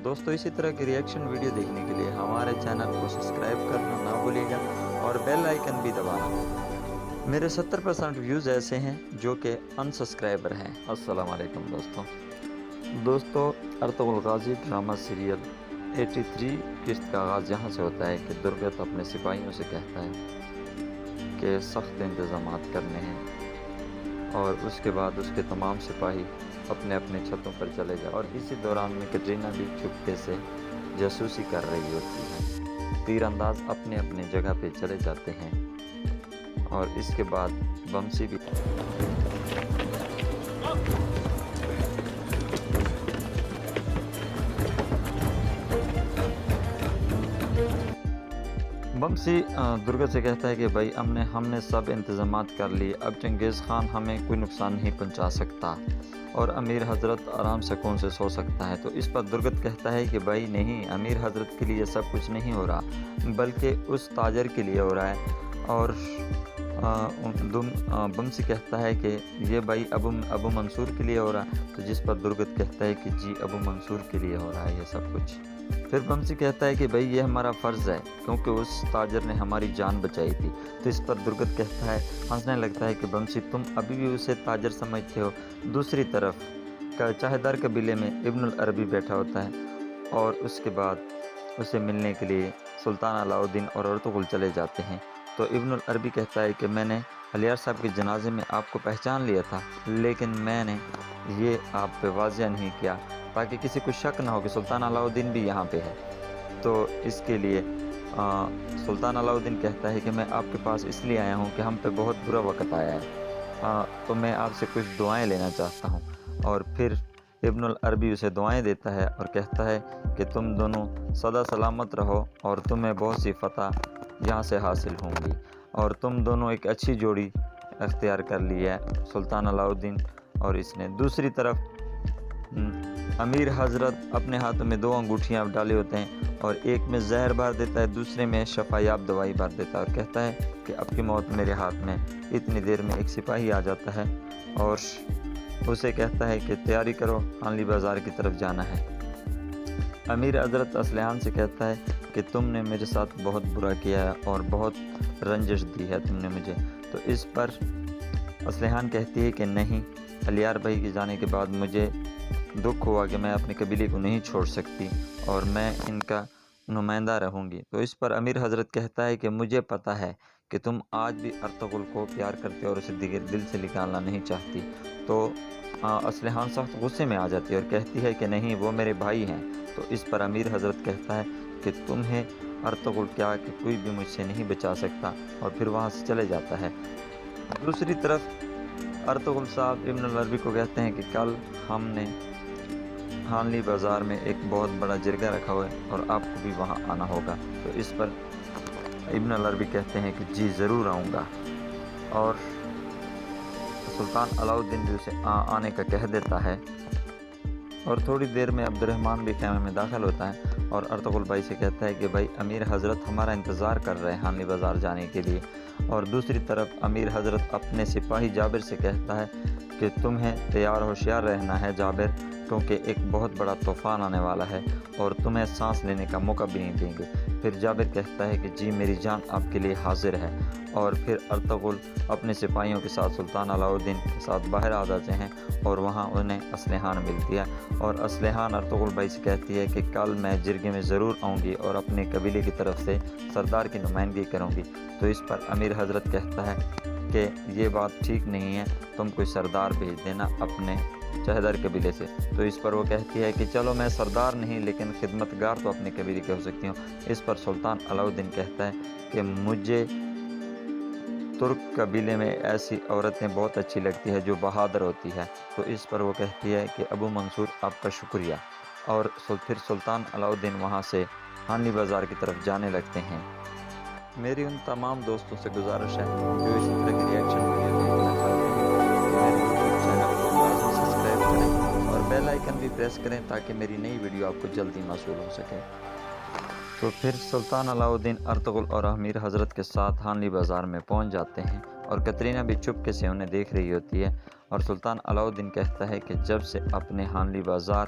دوستو اسی طرح کی ریئیکشن ویڈیو دیکھنے کے لیے ہمارے چینل کو سبسکرائب کرنا نہ بھولیے گا اور بیل آئیکن بھی دبانا۔ میرے 70% ویوز ایسے ہیں جو کہ انسبسکرائبر ہیں۔ السلام علیکم دوستو ارطغرل غازی ڈرامہ سیریل 83 قسط کا آغاز یہاں سے ہوتا ہے کہ درگت اپنے سپاہیوں سے کہتا ہے کہ سخت انتظامات کرنے ہیں، اور اس کے بعد اس کے تمام سپاہی اپنے اپنے چھتوں پر چلے جائیں، اور اسی دوران میں کٹرینہ بھی چپکے سے جاسوسی کر رہی ہوتی ہے۔ تیر انداز اپنے اپنے جگہ پہ چلے جاتے ہیں، اور اس کے بعد بمسی بھی درگت سے کہتا ہے کہ بھائی ہم نے سب انتظامات کر لیے، اب چنگیز خان ہمیں کوئی نقصان نہیں پہنچا سکتا اور امیر حضرت آرام سکون سے سو سکتا ہے۔ تو اس پر درگت کہتا ہے کہ بھائی نہیں، امیر حضرت کے لیے سب کچھ نہیں ہو رہا بلکہ اس تاجر کے لیے ہو رہا ہے۔ اور بمسی کہتا ہے کہ یہ بھائی ابو منصور کے لیے ہو رہا ہے، تو جس پر درگت کہتا ہے کہ جی ابو منصور کے لیے ہو رہا ہے یہ سب کچھ۔ پھر بمسی کہتا ہے کہ بھائی یہ ہمارا فرض ہے کیونکہ اس تاجر نے ہماری جان بچائی تھی۔ تو اس پر درگت کہتا ہے، ہنسنے لگتا ہے کہ بمسی تم ابھی بھی اسے تاجر سمجھتے ہو۔ دوسری طرف چاہے در قبیلے میں ابن العربی بیٹھا ہوتا ہے، اور اس کے بعد اسے ملنے کے لیے سلطان علاء الدین اور ارطغرل چلے جاتے ہیں۔ تو ابن العربی کہتا ہے کہ میں نے الیار صاحب کے جنازے میں آپ کو پہچان لیا تھا، لیکن میں نے یہ آپ پہ واضح نہیں کیا تاکہ کسی کو شک نہ ہو کہ سلطان علاء الدین بھی یہاں پہ ہے۔ تو اس کے لیے سلطان علاء الدین کہتا ہے کہ میں آپ کے پاس اس لیے آیا ہوں کہ ہم پہ بہت برا وقت آیا ہے، تو میں آپ سے کچھ دعائیں لینا چاہتا ہوں۔ اور پھر ابن العربی اسے دعائیں دیتا ہے اور کہتا ہے کہ تم دونوں سدا سلامت رہو اور تمہیں بہت سی فتح یہاں سے حاصل ہوں گی، اور تم دونوں ایک اچھی جوڑی اختیار کر لی ہے، سلطان علاء الدین اور اس نے۔ دوسری طرف امیر حضرت اپنے ہاتھوں میں 2 انگوٹھیاں ڈالے ہوتے ہیں، اور ایک میں زہر بھر دیتا ہے، دوسرے میں شفا یاب دوائی بھر دیتا ہے، اور کہتا ہے کہ اب کی موت میرے ہاتھ میں۔ اتنی دیر میں ایک سپاہی آ جاتا ہے اور اسے کہتا ہے کہ تیاری کرو، ہانلی بازار کی طرف جانا ہے۔ امیر حضرت اسلحان سے کہتا ہے کہ تم نے میرے ساتھ بہت برا کیا ہے اور بہت رنجش دی ہے تم نے مجھے۔ تو اس پر اسلحان کہتی ہے کہ نہیں، الیار بھائی کے جانے کے بعد مجھے دکھ ہوا کہ میں اپنے قبیلے کو نہیں چھوڑ سکتی اور میں ان کا نمائندہ رہوں گی۔ تو اس پر امیر حضرت کہتا ہے کہ مجھے پتہ ہے کہ تم آج بھی ارطغرل کو پیار کرتے اور اسے دل سے نکالنا نہیں چاہتی۔ تو اسلحان سخت غصے میں آ جاتی ہے اور کہتی ہے کہ نہیں، وہ میرے بھائی ہیں۔ تو اس پر امیر حضرت کہتا ہے کہ تمہیں ارطغرل کیا کہ کوئی بھی مجھ سے نہیں بچا سکتا، اور پھر وہاں سے چلے جاتا ہے۔ دوسری طرف ارطغرل صاحب ابن العربی کو کہتے ہیں کہ کل ہم نے ہانلی بازار میں ایک بہت بڑا جرگہ رکھا ہوا ہے اور آپ کو بھی وہاں آنا ہوگا۔ تو اس پر ابن العربی کہتے ہیں کہ جی ضرور آؤں گا، اور سلطان علاء الدین بھی اسے آنے کا کہہ دیتا ہے۔ اور تھوڑی دیر میں عبد الرحمن بھی خیمے میں داخل ہوتا ہے اور ارطغرل بھائی سے کہتا ہے کہ بھائی امیر حضرت ہمارا انتظار کر رہے ہیں ہانلی بازار جانے کے لیے۔ اور دوسری طرف امیر حضرت اپنے سپاہی جابر سے کہتا ہے کہ تمہیں تیار ہوشیار رہنا ہے جابر، کیونکہ ایک بہت بڑا طوفان آنے والا ہے اور تمہیں سانس لینے کا موقع بھی نہیں دیں گے۔ پھر جابر کہتا ہے کہ جی میری جان آپ کے لیے حاضر ہے، اور پھر ارطغرل اپنے سپاہیوں کے ساتھ سلطان علاء الدین کے ساتھ باہر آ جاتے ہیں، اور وہاں انہیں اسلحان ملتی ہے، اور اسلحان ارطغرل بھائی سے کہتی ہے کہ کل میں جرگے میں ضرور آؤں گی اور اپنے قبیلے کی طرف سے سردار کی نمائندگی کروں گی۔ تو اس پر امیر حضرت کہتا ہے کہ یہ بات ٹھیک نہیں ہے، تم کوئی سردار بھیج دینا اپنے چہدر قبیلے سے۔ تو اس پر وہ کہتی ہے کہ چلو میں سردار نہیں لیکن خدمتگار تو اپنے قبیلے کے ہو سکتی ہوں۔ اس پر سلطان علاء الدین کہتا ہے کہ مجھے ترک قبیلے میں ایسی عورتیں بہت اچھی لگتی ہے جو بہادر ہوتی ہے۔ تو اس پر وہ کہتی ہے کہ ابو منصور آپ کا شکریہ، اور پھر سلطان علاء الدین وہاں سے ہانلی بازار کی طرف جانے لگتے ہیں۔ میری ان تمام دوستوں سے گزارش ہے جو اسی طرح کی ریئیکشن ویڈیو دیکھنا چاہتے ہیں کہ میرے یوٹیوب چینل کو لازمی سبسکرائب کریں اور بیل آئیکن بھی پریس کریں تاکہ میری نئی ویڈیو آپ کو جلدی موصول ہو سکے۔ تو پھر سلطان علاء الدین ارطغرل اور امیر حضرت کے ساتھ ہانلی بازار میں پہنچ جاتے ہیں، اور کترینہ بھی چپکے سے انہیں دیکھ رہی ہوتی ہے، اور سلطان علاء الدین کہتا ہے کہ جب سے اپنے ہانلی بازار